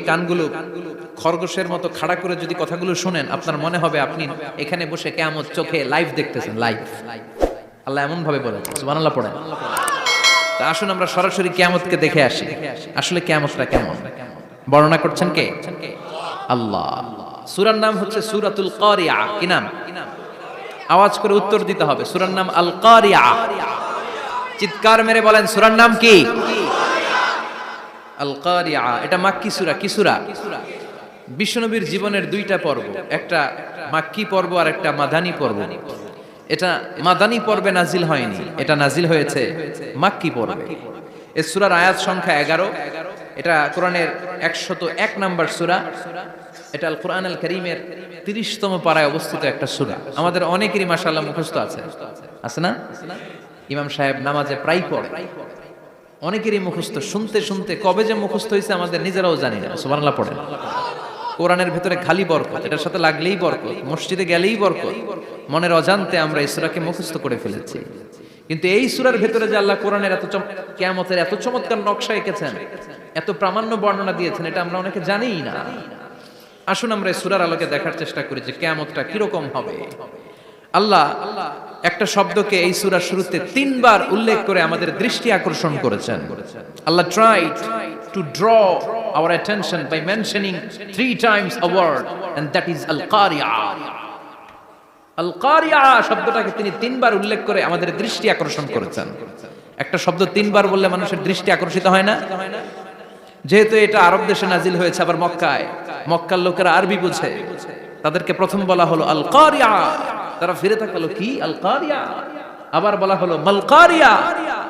কানগুলো খরগোশের মতো খাড়া করে যদি কথাগুলো শুনেন, আপনার মনে হবে আপনি এখানে বসে কিয়ামত চোখে লাইভ দেখতেছেন, লাইভ। আল্লাহ এমন ভাবে বলেছেন, সুবহানাল্লাহ পড়েন। তা আসুন আমরা সরাসরি কিয়ামতকে দেখে আসি, আসলে কিয়ামতটা কেমন। বর্ণনা করছেন কে? আল্লাহ। সূরার নাম হচ্ছে সূরাতুল কারিয়া। কি নাম? আওয়াজ করে উত্তর দিতে হবে। সূরার নাম আল কারিয়া। চিৎকার মেরে বলেন সূরার নাম কি? আল কারিয়া। এটা মাক্কি সূরা। কি সূরা? বিশ্বনবীর জীবনের দুইটা পর্ব, একটা মাক্কি পর্ব আর একটা মাদানী পর্ব। এটা মাদানী পর্বে নাজিল হয়নি, এটা নাজিল হয়েছে মাক্কি পর্বে। এই সূরার আয়াত সংখ্যা 11। এটা কোরআনের 101 নম্বর সূরা। এটা আল কোরআন আল কারীমের 30তম পারায় অবস্থিত একটা সূরা। আমাদের অনেকেরই মাশাআল্লাহ মুখস্থ আছে, আছে না? ইমাম সাহেব নামাজে প্রায় পড়ে, অনেকেরই মুখস্থ। শুনতে শুনতে কবে যে মুখস্থ হয়েছে আমাদের নিজেরাও জানি না। সুবহানাল্লাহ পড়েন। কোরআনের ভেতরে খালি বরকত, এটার সাথে লাগলেই বরকত, মসজিদে গেলেই বরকত। মনের অজান্তে আমরা এই সূরাকে মুখস্থ করে ফেলেছি। কিন্তু এই সূরার ভেতরে যে আল্লাহ কোরআনের কিয়ামতের এত চমৎকার নকশা এঁকেছেন, এত প্রামাণ্য বর্ণনা দিয়েছেন, এটা আমরা অনেকে জানিই না। আসুন আমরা এই সূরার আলোকে দেখার চেষ্টা করি যে কিয়ামতটা কিরকম হবে। আল্লাহ একটা শব্দকে এই সূরার শুরুতে 3 বার উল্লেখ করে আমাদের দৃষ্টি আকর্ষণ করেছেন। আল্লাহ tried to draw our attention by mentioning 3 times a word, and that is al-qari'ah. al-qari'ah শব্দটাকে তিনি 3 বার উল্লেখ করে আমাদের দৃষ্টি আকর্ষণ করেছেন। একটা শব্দ 3 বার বললে মানুষের দৃষ্টি আকর্ষিত হয় না? যেহেতু এটা আরব দেশে নাজিল হয়েছে, আবার মক্কায়, মক্কার লোকেরা আরবি বুঝে, তাদেরকে প্রথম বলা হলো আল কারিয়া। তারা ফিরে তাকালো, কি আল কারিয়া? আবার বলা হলো মাল কারিয়া।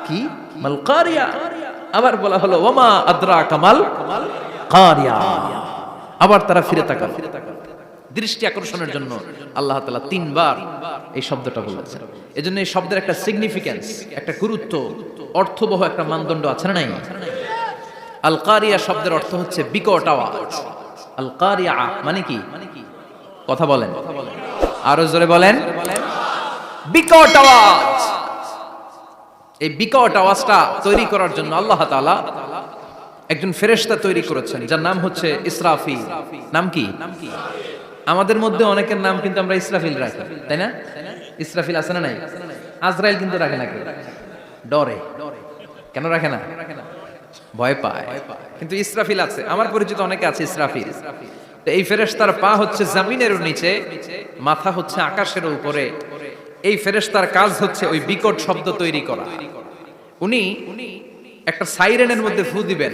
কি মাল কারিয়া? আবার বলা হলো ওমা আদরাকা মাল কারিয়া। আবার তারা ফিরে তাকালো। দৃষ্টি আকর্ষণের জন্য আল্লাহ তাআলা 3 বার এই শব্দটা বলেছেন। এজন্য এই শব্দের একটা সিগনিফিকেন্স, একটা গুরুত্ব, অর্থবহ একটা মানদণ্ড আছে না নাই? আল কারিয়া শব্দের অর্থ হচ্ছে বিকট আওয়াজ। আল কারিয়া মানে কি? কথা বলেন, আরো জোরে বলেন। বিকট আওয়াজ। এই বিকট আওয়াজটা তৈরি করার জন্য আল্লাহ তাআলা একজন ফেরেশতা তৈরি করেছেন, যার নাম হচ্ছে ইসরাফিল। নাম কি? আমাদের মধ্যে অনেকের নাম কিন্তু আমরা ইসরাফিল রাখি, তাই না? ইসরাফিল আছে না নাই? আজরাইল কিন্তু রাখে না, ডরে। কেন রাখে না? ভয় পায়। কিন্তু ইসরাফিল আছে, আমার পরিচিত অনেকে আছে ইসরাফিল। তো এই ফেরেশতার পা হচ্ছে জমিনের নিচে, মাথা হচ্ছে আকাশের উপরে। এই ফেরেশতার কাজ হচ্ছে ওই বিকট শব্দ তৈরি করা। উনি একটা সাইরেনের মধ্যে ফু দিবেন,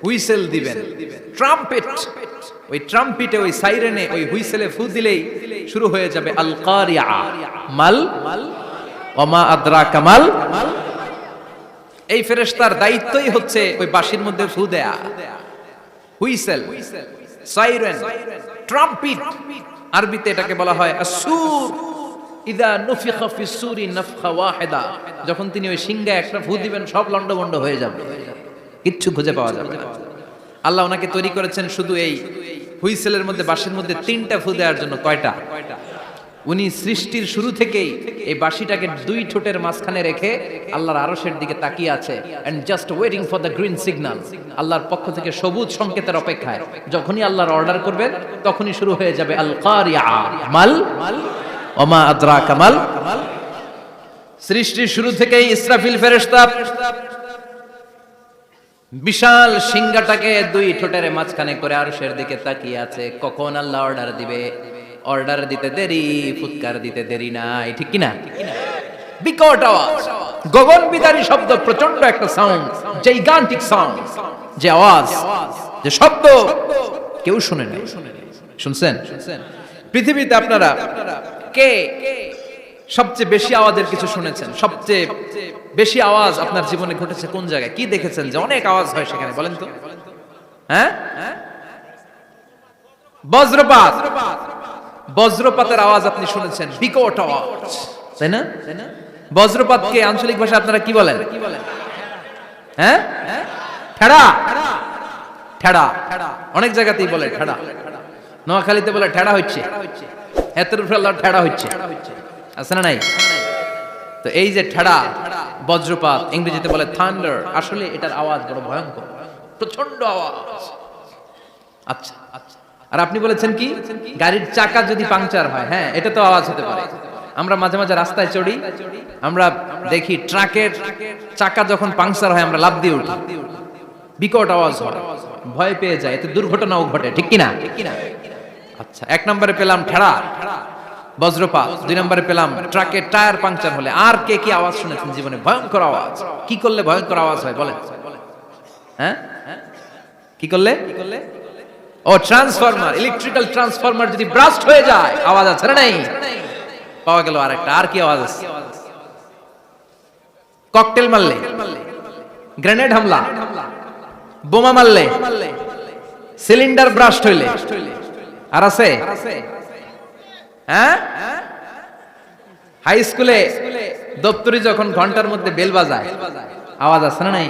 হুইসেল দিবেন, ট্রাম্পেট। ওই ট্রাম্পিটে, ওই সাইরেনে, ওই হুইসেলে ফু দিলেই শুরু হয়ে যাবে আল কারিয়া। মাল ওমা আদরাকা মাল। এই ফেরেশতার দায়িত্বই হচ্ছে ওই বাঁশির মধ্যে ফু দেয়া। Whistle, siren, trumpet. আরবিতে এটাকে বলা হয় আসুর। ইদা নুফিখা ফিস সূরি নাফখা ওয়াহিদা। যখন তিনি ওই সিংহায় একটা ফু দিবেন, সব লন্ডভন্ড হয়ে যাবে, কিচ্ছু খুঁজে পাওয়া যাবে না। আল্লাহ ওনাকে তৈরি করেছেন শুধু এই হুইসেলের মধ্যে, বাঁশির মধ্যে 3টা ফু দেওয়ার জন্য। কয়টা? উনি সৃষ্টির শুরু থেকেই এই বাঁশিটাকে 2 ঠোঁটের মাঝখানে রেখে আল্লাহর আরশের দিকে তাকিয়ে আছে, and just waiting for the green signal. আল্লাহর পক্ষ থেকে সবুজ সংকেতের অপেক্ষায়। যখনই আল্লাহর অর্ডার করবেন, তখনই শুরু হয়ে যাবে আল কারিয়া। মাল ওমা আদরাকা মাল। সৃষ্টির শুরু থেকেই ইসরাফিল ফেরেশতা বিশাল সিংহাটাকে 2 ঠোঁটের মাঝখানে করে আরশের দিকে তাকিয়ে আছে, কখন আল্লাহ অর্ডার দিবে। অর্ডার দিতে দেরি, ফুৎকার দিতে দেরি নাই, ঠিক কি না? বিকট আওয়াজ, গগন বিদারী শব্দ, প্রচন্ড একটা সাউন্ড, জাইগান্টিক সাউন্ড, যে আওয়াজ, যে শব্দ কেউ শুনে নাই। শুনছেন? পৃথিবীতে আপনারা কে সবচেয়ে বেশি আওয়াজের কিছু শুনেছেন? সবচেয়ে বেশি আওয়াজ আপনার জীবনে ঘটেছে কোন জায়গায়? কি দেখেছেন যে অনেক আওয়াজ হয় সেখানে? বলেন তো। হ্যাঁ, বজ্রপাত। বজ্রপাতের আওয়াজ আপনি শুনেছেন, বিকট আওয়াজ, তাই না? বজ্রপাতকে আঞ্চলিক ভাষা আপনারা কি বলেন? হ্যাঁ, ঠেড়া। ঠেড়া অনেক জায়গাতেই বলে ঠেড়া। নোয়াখালীতে বলে ঠেড়া হচ্ছে, হেতের উপরে আল্লাহ ঠেড়া হচ্ছে, আছে না নাই? তো এই যে ঠেড়া, বজ্রপাত, ইংরেজিতে বলে থান্ডার। আসলে এটার আওয়াজ বড় ভয়ঙ্কর, প্রচন্ড আওয়াজ। আচ্ছা, আর আপনি বলেছেন কি গাড়ির চাকা যদি পাংচার হয়, হ্যাঁ এটা তো আওয়াজ হতে পারে। আমরা মাঝে মাঝে রাস্তায় চড়ি, আমরা দেখি ট্রাকের চাকা যখন পাংচার হয় আমরা লাফ দিয়ে উঠি, বিকট আওয়াজ হয়, ভয় পেয়ে যায়, এতে দুর্ঘটনাও ঘটে, ঠিক কিনা? আচ্ছা, 1 নম্বরে পেলাম ঠেড়া, বজ্রপাত। 2 নম্বরে পেলাম ট্রাকের টায়ার পাংচার হলে। আর কে কি আওয়াজ শুনেছেন জীবনে ভয়ঙ্কর আওয়াজ? কি করলে ভয়ঙ্কর আওয়াজ হয় বলেন? হ্যাঁ, কি করলে? ও ট্রান্সফরমার, ইলেকট্রিক্যাল ট্রান্সফরমার যদি ব্রাস্ট হয়ে যায় আওয়াজ আছে না নাই? পাওয়া গেল আরেকটা। আর কি আওয়াজ আছে? ককটেল মারলে, গ্রেনেড হামলা, বোমা মারলে, সিলিন্ডার ব্রাস্ট হইলে। আর আছে? হ্যাঁ, হাই স্কুলে দপ্তরি যখন ঘন্টার মধ্যে বেল বাজায় আওয়াজ আছে না নাই?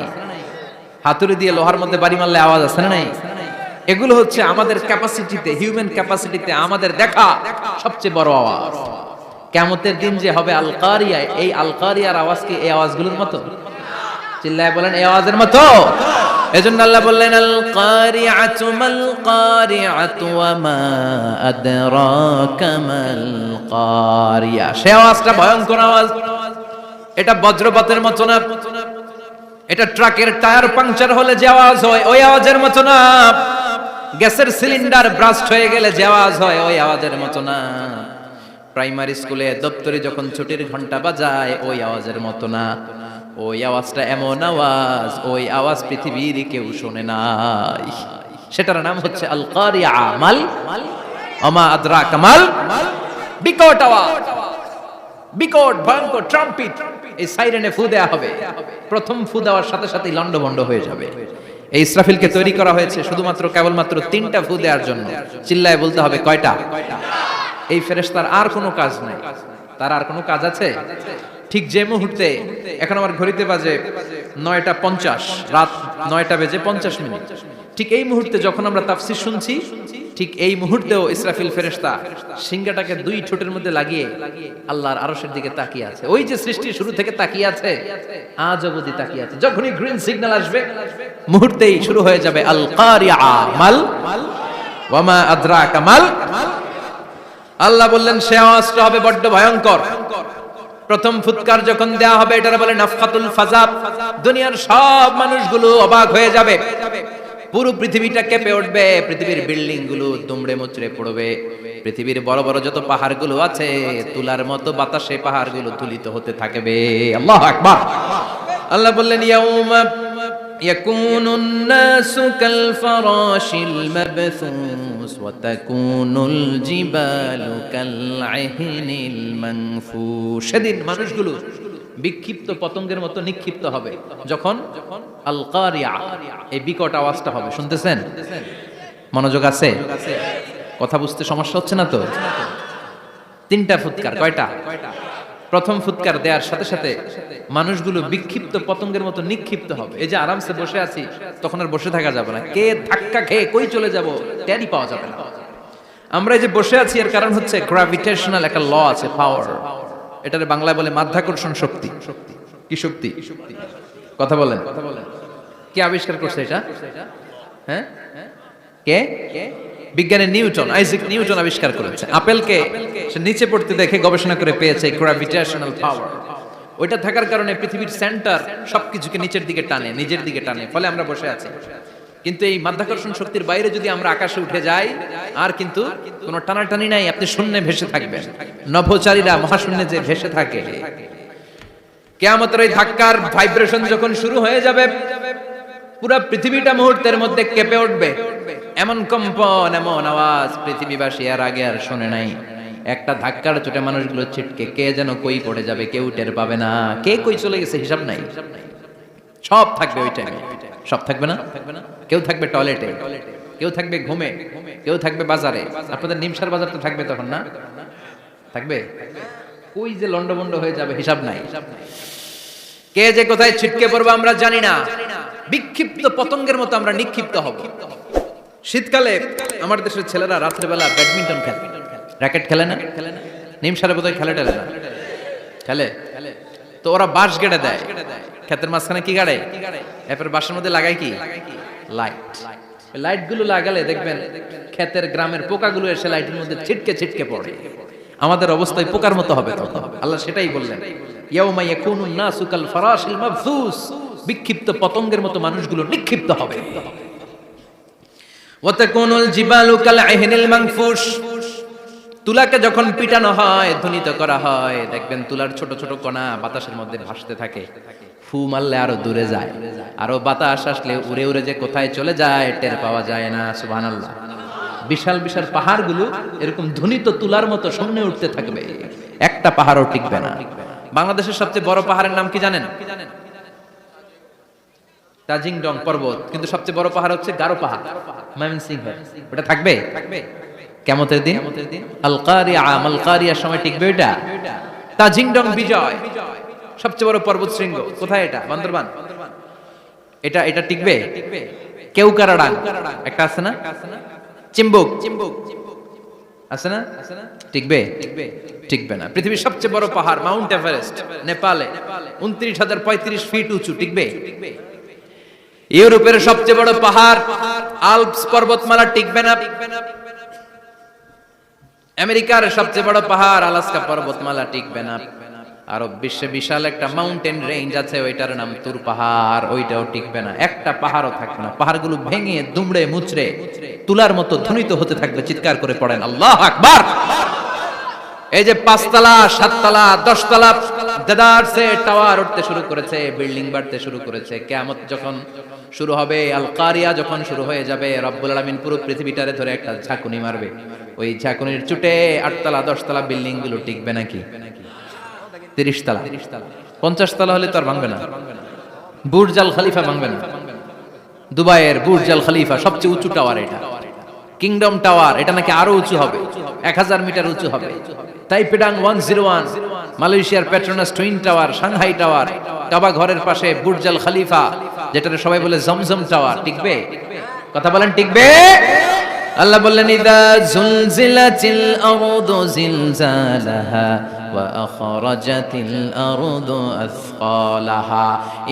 হাতুড়ি দিয়ে লোহার মধ্যে বাড়ি মারলে আওয়াজ আছে না নাই? এগুলো হচ্ছে আমাদের ক্যাপাসিটিতে, হিউম্যান ক্যাপাসিটিতে আমাদের দেখা সবচেয়ে বড় আওয়াজ। কিয়ামতের দিন যে হবে আল কারিয়া, এই আল কারিয়ার আওয়াজ কি এই আওয়াজগুলোর মতো? চিল্লায় বলেন এই আওয়াজের মতো? এজন্য আল্লাহ বললেন আল কারিআতু মাল কারিআতু ওয়া মা আদরাকা মাল কারিয়া। সে আওয়াজটা ভয়ঙ্কর আওয়াজ, এটা বজ্রপাতের মতো না, এটা ট্রাকের টায়ার পাংচার হলে যে আওয়াজ হয় ওই আওয়াজের মতো না, গ্যাসের সিলিন্ডার ব্রাস্ট হয়ে গেলে যে আওয়াজ হয় ওই আওয়াজের মতো না, প্রাইমারি স্কুলে দপ্তরে যখন ছুটির ঘন্টা বাজায় ওই আওয়াজের মতো না। ওই আওয়াজটা এমন আওয়াজ, ওই আওয়াজ পৃথিবীর কেউ শোনে নাই। সেটার নাম হচ্ছে আল কারিয়া, মাল ওমা আদরাকা মাল, বিকট আওয়াজ, বিকট ভয়ঙ্কর ট্রাম্পিট। এই সাইরেনে ফু দেয়া হবে, প্রথম ফু দেওয়ার সাথে সাথে লন্ডভন্ড হয়ে যাবে। এই ইসরাফিলকে তৈরি করা হয়েছে শুধুমাত্র কেবলমাত্র 3টা ফু দেওয়ার জন্য। চিল্লায় বলতে হবে কয়টা? এই ফেরেশতার আর কোনো কাজ নাই। তার আর কোনো কাজ আছে? ঠিক যে মুহূর্তে, এখন আমার ঘড়িতে বাজে 9:50, রাত 9টা বেজে 50 মিনিট, ঠিক এই মুহূর্তে যখন আমরা তাফসীর শুনছি, ঠিক এই মুহূর্তেও ইসরাফিল ফেরেশতা সিংহাটাকে 2 ঠোঁটের মধ্যে লাগিয়ে আল্লাহর আরশের দিকে তাকিয়ে আছে। ওই যে সৃষ্টির শুরু থেকে তাকিয়ে আছে, আজ অবধি তাকিয়ে আছে। যখনই গ্রিন সিগন্যাল আসবে মুহূর্তেই শুরু হয়ে যাবে আল কারিয়া মাল ওয়া মা আদরাকা মাল। আল্লাহ বললেন সে আওয়াজটা হবে বড্ড ভয়ঙ্কর। প্রথম ফুৎকার যখন দেয়া হবে এটার বলে নাফখাতুল ফাজা। দুনিয়ার সব মানুষগুলো অবাক হয়ে যাবে, পুরো পৃথিবীটা কেঁপে উঠবে, পৃথিবীর বিল্ডিং গুলো দুমড়ে মুচড়ে পড়বে, পৃথিবীর বড় বড় যত পাহাড়গুলো আছে তুলার মতো বাতাসে পাহাড়গুলো তুলিত হতে থাকবে। আল্লাহু আকবার। আল্লাহ বললেন ইয়াউমা ইয়াকুনুন নাসু কাল ফারাশিল মাবথুস ওয়া তাকুনুল জিবালু কাল আহিনিল মানফুশ। সেদিন মানুষগুলো বিক্ষিপ্ত পতঙ্গের মতো নিক্ষিপ্ত হবে যখন আল কারিয়া, এই বিকট আওয়াজটা হবে। শুনতেছেন? মনোযোগ আছে? কথা বুঝতে সমস্যা হচ্ছে না তো? 3টা ফুৎকার। কয়টা? প্রথম ফুৎকার দেওয়ার সাথে সাথে মানুষগুলো বিক্ষিপ্ত পতঙ্গের মতো নিক্ষিপ্ত হবে। এই যে আরামসে বসে আছি, তখন আর বসে থাকা যাবে না। কে ধাক্কা খেয়ে কই চলে যাব টেরই পাওয়া যাবে না। আমরা এই যে বসে আছি এর কারণ হচ্ছে গ্র্যাভিটেশনাল একটা ল আছে, পাওয়ার। এটারে বাংলায় বলে মাধ্যাকর্ষণ শক্তি। কি শক্তি? কথা বলেন। কে আবিষ্কার করছে এটা? হ্যাঁ, কে? বিজ্ঞানী নিউটন, আইজাক নিউটন আবিষ্কার করেছে। আপেলকে সে নিচে পড়তে দেখে গবেষণা করে পেয়েছে গ্র্যাভিটেশনাল পাওয়ার। ওইটা থাকার কারণে পৃথিবীর সেন্টার সবকিছুকে নিচের দিকে টানে, নিজের দিকে টানে, ফলে আমরা বসে আছি। কিন্তু এই মাধ্যাকর্ষণ শক্তির বাইরে যদি আমরা আকাশে উঠে যাই, আর কিন্তু কোনো টানাটানি নাই, আপনি শূন্যে ভেসে থাকবেন। নভোচারীরা মহাশূন্যে যে ভেসে থাকে, কিয়ামতের ওই ধাক্কার ভাইব্রেশন যখন শুরু হয়ে যাবে, পুরো পৃথিবীটা মুহূর্তের মধ্যে কেঁপে উঠবে। এমন কম্পন, এমন আওয়াজ পৃথিবীবাসী আর আগে আর শুনে নাই। একটা ধাক্কার চোটে মানুষগুলো ছিটকে কে যেন কই পড়ে যাবে, কেউ টের পাবে না। কে কই চলে গেছে হিসাব নাই। সব থাকবে ওই টাইমে। সব থাকবে না? কেউ থাকবে টয়লেটে, কেউ থাকবে ঘুমে, কেউ থাকবে বাজারে। আপনাদের নিমসার বাজার তো থাকবে তখন, না থাকবে? কই যে লন্ডভন্ড হয়ে যাবে হিসাব নাই। কে যে কোথায় ছিটকে পড়বে আমরা জানি না। বিক্ষিপ্ত পতঙ্গের মতো আমরা নিক্ষিপ্ত হব। শীতকালে আমার দেশের ছেলেরা রাত্রে বেলা ব্যাডমিন্টন খেলে, র‍্যাকেট খেলে না? নিমসারে বোধহয় খেলে টেলে না? খেলে। তো ওরা বাঁশ গেড়ে দেয়, ক্ষেতের মাঝখানে কি গাড়ে? এরপর বাঁশের মধ্যে লাগায় কি? লাইট। লাইটগুলো লাগালে দেখবেন ক্ষেতের গ্রামের পোকাগুলো এসে লাইটের মধ্যে ছিটকে ছিটকে পড়ে। আমাদের অবস্থায় পোকার মতো হবে তখন। আল্লাহ সেটাই বললেন, ইয়াউমা ইয়াকুনুন নাসু কাল ফারাশিল মাবসুস, বিক্ষিপ্ত পতঙ্গের মতো মানুষগুলো নিক্ষিপ্ত হবে। ওয়া তাকুনুল জিবালু কাল আহিনিল মানফুশ, তুলাকে যখন পিটানো হয়, ধ্বনিত করা হয়, দেখবেন তুলার ছোট ছোট কণা বাতাসের মধ্যে ভাসতে থাকে। ফু মারলে আরো দূরে যায়, আরো বাতাস আসলে উড়ে উড়ে যে কোথায় চলে যায় টের পাওয়া যায় না। সুবহানাল্লাহ। বিশাল বিশাল পাহাড়গুলো এরকম ধ্বনিত তুলার মতো সামনে উঠতে থাকবে, একটা পাহাড়ও টিকবে না। বাংলাদেশের সবচেয়ে বড় পাহাড়ের নাম কি জানেন? তাজিংডং পর্বত, কিন্তু সবচেয়ে বড় পাহাড় হচ্ছে গারো পাহাড়, ময়মনসিংহ। ওটা থাকবে কিয়ামতের দিন? আল কারিয়া, মাল কারিয়ার সময় টিকবে এটা? তাজিংডং বিজয়, সবচেয়ে বড় পর্বত শৃঙ্গ। কোথায় এটা? বান্দরবান। এটা টিকবে? কেউকারাডাং একটা আছে না? চিম্বুক আছে না? টিকবে? টিকবে না। পৃথিবীর সবচেয়ে বড় পাহাড় মাউন্ট এভারেস্ট নেপালে 29,035 ফিট উঁচু, টিকবে? ইউরোপের সবচেয়ে বড় পাহাড় আল্পস পর্বতমালা টিকবে না। আমেরিকার সবচেয়ে বড় পাহাড় আলাস্কা পর্বতমালা টিকবে না। আরব বিশ্বে বিশাল একটা মাউন্টেন রেঞ্জ আছে, ওইটার নাম তুর পাহাড়, ওইটাও টিকবে না। একটা পাহাড়ও থাকবে না। পাহাড়গুলো ভেঙে দুমড়ে মুচড়ে তুলার মতো ধ্বনিত হতে থাকবে। চিৎকার করে পড়েন আল্লাহু আকবার। এই যে 5 তলা 7 তলা 10 তলা দেদারসে টাওয়ার উঠতে শুরু করেছে, বিল্ডিং বাড়তে শুরু করেছে। কিয়ামত যখন শুরু হবে, আল কারিয়া যখন শুরু হয়ে যাবে, রব্বুল আলামিন পুরো পৃথিবীটারে ধরে একটা ঝাঁকুনি মারবে। ওই ঝাঁকুনির চুটে 8 তলা 10 তলা বিল্ডিং গুলো টিকবে নাকি? 30 তলা 50 তলা হলে তো আর ভাঙবে না। বুর্জ আল খলিফা ভাঙবে না। দুবাইয়ের বুর্জ আল খলিফা সবচেয়ে উঁচু টাওয়ার, এটা কিংডম টাওয়ার, এটা নাকি আরো উঁচু হবে, 1000 মিটার উঁচু হবে। তাইপেডাং 101, মালয়েশিয়ার Petronas twin tower, Shanghai tower, কাবা ঘরের পাশে বুর্জ আল খলিফা, যেটারে সবাই বলে জমজম টাওয়ার, টিকবে? কথা বলেন টিকবে? আল্লাহ বললেন, ইদা জুলজিলাতিল আরদু জিলজালাহা ওয়া আখরাজাতিল আরদু আসকালাহা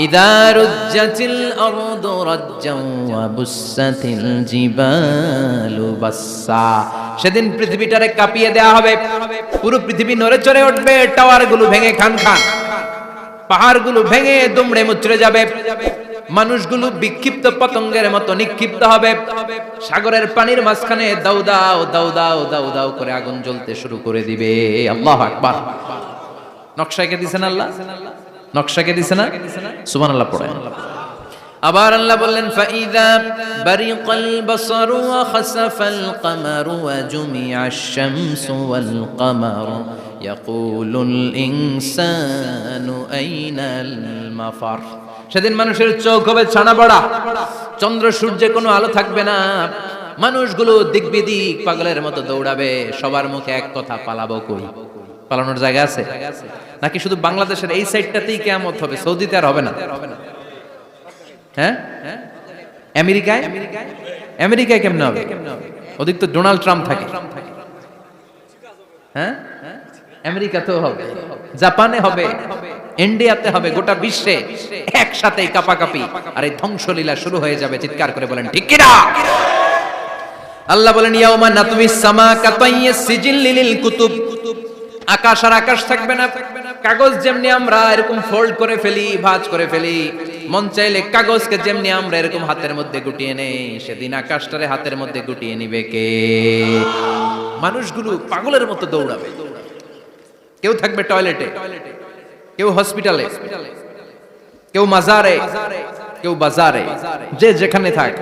ইদা রুজ্জাতিল আরদু রাজ্জান ওয়া বুসাতিল জিবালু বাসসা। সেদিন পৃথিবীটারে কাঁপিয়ে দেয়া হবে, পুরো পৃথিবী নড়ে চড়ে উঠবে, টাওয়ারগুলো ভেঙে খান খান, পাহাড়গুলো ভেঙে দুমড়ে মুচড়ে যাবে, মানুষগুলো বিক্ষিপ্ত পতঙ্গের মতো নিক্ষিপ্ত হবে। সাগরের পানির মাঝখানে দাউ দাউ দাউ দাউ দাউ দাউ করে আগুন জ্বলতে শুরু করে দিবে। আল্লাহু আকবার। নকশাকে দিছেন আল্লাহ, নকশাকে দিছেন না? সুবহানাল্লাহ পড়েন। আবার আল্লাহ বললেন, ফাইদা বারিকাল বাসারু ওয়া খাসাফাল কামারু ওয়া জুমিআশ শামসু ওয়াল কামারু ইয়াকুলুল ইনসানু আইনাল মাফার। সেদিন মানুষের চোখ হবে ছানা বড়া, চন্দ্র সূর্যে কোনো আলো থাকবে না, মানুষগুলো দিক বিদিক পাগলের মতো দৌড়াবে। সবার মুখে এক কথা, পালাবো কই? পালানোর জায়গা আছে নাকি? শুধু বাংলাদেশের এই সাইডটাতেই কিয়ামত হবে, সৌদিতে আর হবে না? হ্যাঁ, আমেরিকায়? আমেরিকায় কেমনে হবে? ওদিক তো ডোনাল্ড ট্রাম্প থাকে। হ্যাঁ, আমেরিকাতেও হবে, জাপানে হবে, ইন্ডিয়াতে হবে, গোটা বিশ্বে একসাথে কাপাকাপি আর এই ধ্বংসলীলা শুরু হয়ে যাবে। চিৎকার করে বলেন ঠিক কিনা? আল্লাহ বলেন, ইয়াউমা নাতমিস সামা কাতাইয়িস সিজিল লিল কুতুব। আকাশ আর আকাশ থাকবে না। কাগজ যেমনি আমরা এরকম ফোল্ড করে ফেলি, ভাঁজ করে ফেলি, মন চাইলে কাগজকে যেমনি আমরা এরকম হাতের মধ্যে গুটিয়ে নেই, সেদিন আকাশটারে হাতের মধ্যে গুটিয়ে নিবে কে? মানুষগুলো পাগলের মতো দৌড়াবে। কেউ থাকবে টয়লেটে, কেউ হসপিটালে, কেউ মাজারে, কেউ বাজারে, যে যেখানে থাক,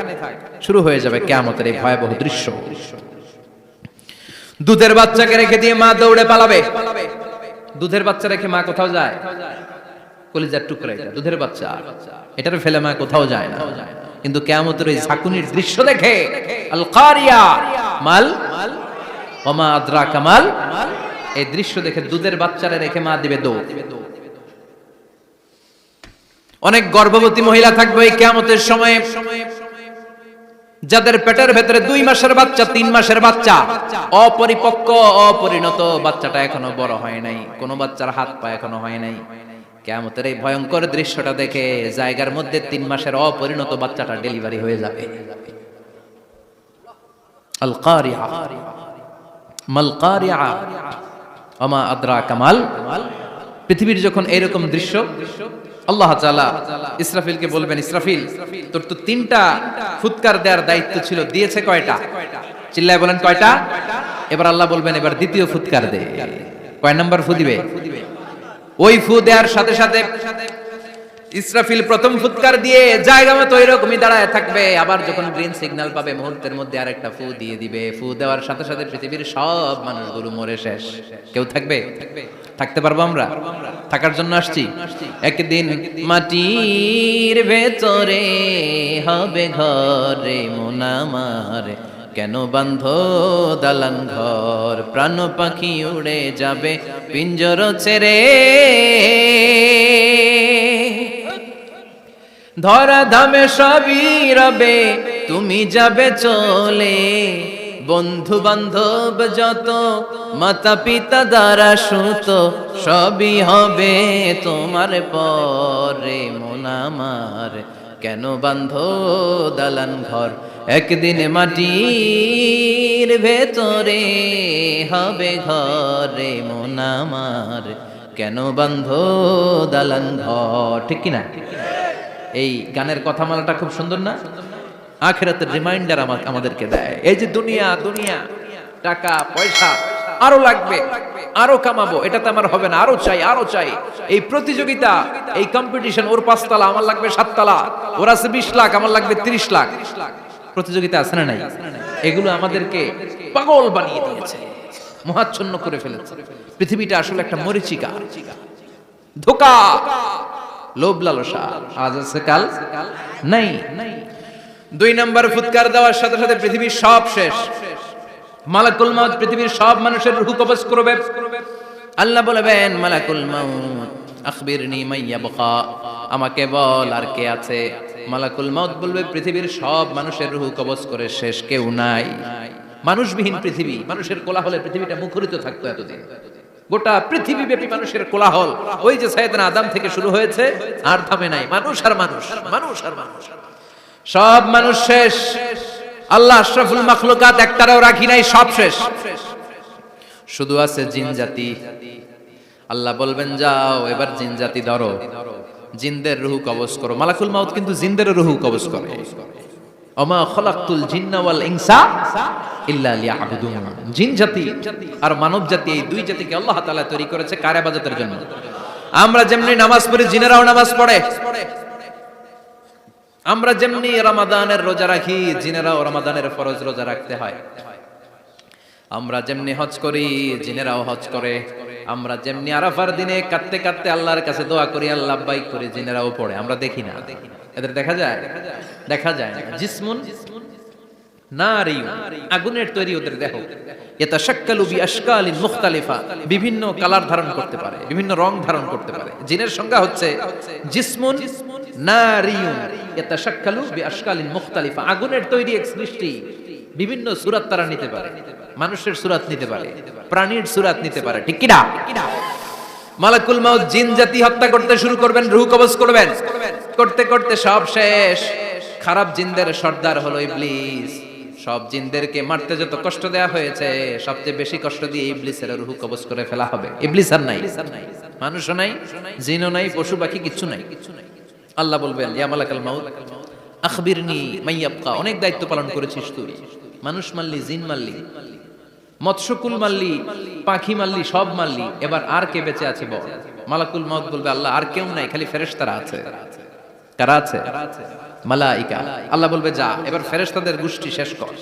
শুরু হয়ে যাবে কিয়ামতের এই ভয়াবহ দৃশ্য। দুধের বাচ্চাকে রেখে দিয়ে মা দৌড়ে পালাবে। দুধের বাচ্চা রেখে মা কোথাও যায়? কলিজার টুকরা এটা, দুধের বাচ্চা, এটারে ফেলে মা কোথাও যায় না। কিন্তু কিয়ামতের এই ঝাঁকুনির দৃশ্য দেখে, আল কারিয়া মাল ওয়া মা আদরাকা মাল, এই দৃশ্য দেখে দুধের বাচ্চারে রেখে মা দিবে দৌড়। অনেক গর্ভবতী মহিলা থাকবে এই কিয়ামতের সময়ে, যাদের পেটের ভেতরে 2 মাসের বাচ্চা, 3 মাসের বাচ্চা, অপরিপক্ক অপরিণত, বাচ্চাটা এখনো বড় হয় নাই, কোন বাচ্চার হাত পা এখনো হয় নাই। কিয়ামতের এই ভয়ঙ্কর দৃশ্যটা দেখে জায়গার মধ্যে 3 মাসের অপরিণত বাচ্চাটা ডেলিভারি হয়ে যাবে। আল কারিআ মাল কারিআ ওমা আদরাকা মাল। পৃথিবীর যখন এরকম দৃশ্য, আল্লাহ তাআলা ইসরাফিলকে বলবেন, ইসরাফিল তোর তো 3টা ফুৎকার দেওয়ার দায়িত্ব ছিল, দিয়েছে কয়টা? চিল্লায় বলেন কয়টা? এবার আল্লাহ বলবেন এবার দ্বিতীয় ফুৎকার দে। কয় নাম্বার ফু দিবে? ওই ফু দেওয়ার সাথে সাথে ইসরাফিল প্রথম ফুৎকার দিয়ে জায়গা মতো এরকমই দাঁড়ায় থাকবে, আবার যখন গ্রিন সিগন্যাল পাবে মুহূর্তের মধ্যে আরেকটা ফু দিয়ে দিবে। ফু দেওয়ার সাথে সাথে পৃথিবীর সব মানুষগুলো মরে শেষ। কেউ থাকবে? থাকতে পারবো আমরা? থাকার জন্য আসছি। একদিন মাটির ভেতরে হবে ঘরে মন আমার, কেন বান্ধ দালান ঘর, প্রাণ পাখি উড়ে যাবে পিঞ্জর ছেড়ে, ধরা ধামে সবই রবে তুমি যাবে চলে, বন্ধু বান্ধব যত মাতা পিতা দ্বারা সুত সবই হবে তোমার পরে মন আমার, কেন বান্ধ দালান ঘর, একদিন মাটির ভেতরে হবে ঘরে মন আমার, কেন বান্ধ দালান ঘর। ঠিক কিনা? এই গানের কথামালাটা খুব সুন্দর না? আখিরাতের রিমাইন্ডার আমাদেরকে দেয়। এই যে দুনিয়া দুনিয়া, টাকা পয়সা আরো লাগবে, আরো কামাবো, এটাতে আমার হবে না, আরো চাই আরো চাই। এই প্রতিযোগিতা, এই কম্পিটিশন, ওর 5 তলা আমার লাগবে 7 তলা, ওর আছে 20 লাখ আমার লাগবে 30 লাখ। প্রতিযোগিতা আছে না নাই? এগুলো আমাদেরকে পাগল বানিয়ে দিয়েছে, মোহাচ্ছন্ন করে ফেলেছে। পৃথিবীটা আসলে একটা মরিচিকা, ধোঁকা, লোভ লালসা, আজ আছে কাল নাই। 2 নাম্বার ফুৎকার দেওয়ার সাথে সাথে পৃথিবীর সব শেষ। মালাকুল মাউত পৃথিবীর সব মানুষের রূহ কবজ করবে। আল্লাহ বলবেন মালাকুল মাউত আখবিরনি মাইয়াবকা, আমাকে বল আর কে আছে। মালাকুল মাউত বলবে পৃথিবীর সব মানুষের রূহ কবজ করে শেষ, কেউ নাই। মানুষবিহীন পৃথিবী, মানুষের কোলাহলে পৃথিবীটা মুখরিত থাকতো এতদিন। গোটা পৃথিবীব্যাপী মানুষের কোলাহল, ওই যে সাইয়েদনা আদম থেকে শুরু হয়েছে, আর থামে নাই। মানুষ আর মানুষ, মানুষ আর মানুষ, সব মানুষ শেষ। আল্লাহ আশরাফুল মাখলুকাত একটারও রাখি নাই, সব শেষ। শুধু আছে জিন জাতি। আল্লাহ বলবেন যাও এবার জিন জাতি ধরো, জিনদের রূহ কবজ করো। মালাকুল মাউত কিন্তু জিনদের রূহ কবজ করে। ওমা খলাকতুল জিন্না ওয়াল ইনসা ইল্লা লিয়াবুদুন। জিন জাতি আর মানব জাতি, এই 2 জাতিকে আল্লাহ তাআলা তৈরি করেছে কার ইবাদতের জন্য। আমরা যেমনি নামাজ পড়ি, জিনেরাও নামাজ পড়ে। আমরা যেমনি রমাদানের রোজা রাখি, জিনেরাও রমাদানের ফরজ রোজা রাখতে হয়। আমরা যেমনি হজ করি, জিনেরাও হজ করে। আমরা যেমনি আরাফার দিনে কাঁদতে কাঁদতে আল্লাহর কাছে দোয়া করি, আল্লাহ লাব্বাইক করি, জিনেরাও পড়ে। আমরা দেখি না, এদের দেখা যায়? দেখা যায় না। জিসমুন নারী, আগুনের তৈরি ওদের দেহ। ইয়াতাশাক্কালু বিআশকালিন মুখতালিফা, বিভিন্ন কালার ধারণ করতে পারে, বিভিন্ন রং ধারণ করতে পারে। জিনের সংজ্ঞা হচ্ছে জিসমুন নারিয়ুন ইয়াতাশাক্কালু বিআশকালিন মুখতালিফা, আগুনের তৈরি এক সৃষ্টি। বিভিন্ন সূরাত তারা নিতে পারে, মানুষের সূরাত নিতে পারে, প্রাণীর সূরাত নিতে পারে। ঠিক কি না? মালাকুল মাউত জিন জাতি হত্যা করতে শুরু করবেন, রূহ কবজ করবেন। করতে করতে সব শেষ। খারাপ জিনদের সর্দার হলো ইবলিস। সব জিনদেরকে মারতে যত কষ্ট দেয়া হয়েছে, সবচেয়ে বেশি কষ্ট দিয়ে ইবলিসের রূহ কবজ করে ফেলা হবে। ইবলিস আর নাই, মানুষও নাই, জিনও নাই, পশু পাখি কিচ্ছু নাই। আল্লাহ বলবেন ইয়া মালাকুল মাউত আখবিরনি মাইয়াবকা, অনেক দায়িত্ব পালন করেছিস তুই। মানুষ মারলি, জিন মারলি, মৎস্যকুল মারলি, পাখি মারলি, সব মারলি, এবার আর কে বেঁচে আছে বল। মালাকুল মাউত বলবে আল্লাহ আর কেউ নাই, খালি ফেরেশতারা আছে। কারা আছে? মালাইকা। আল্লাহ বলবে যা এবার ফেরেশতাদের গোষ্ঠী শেষ কর।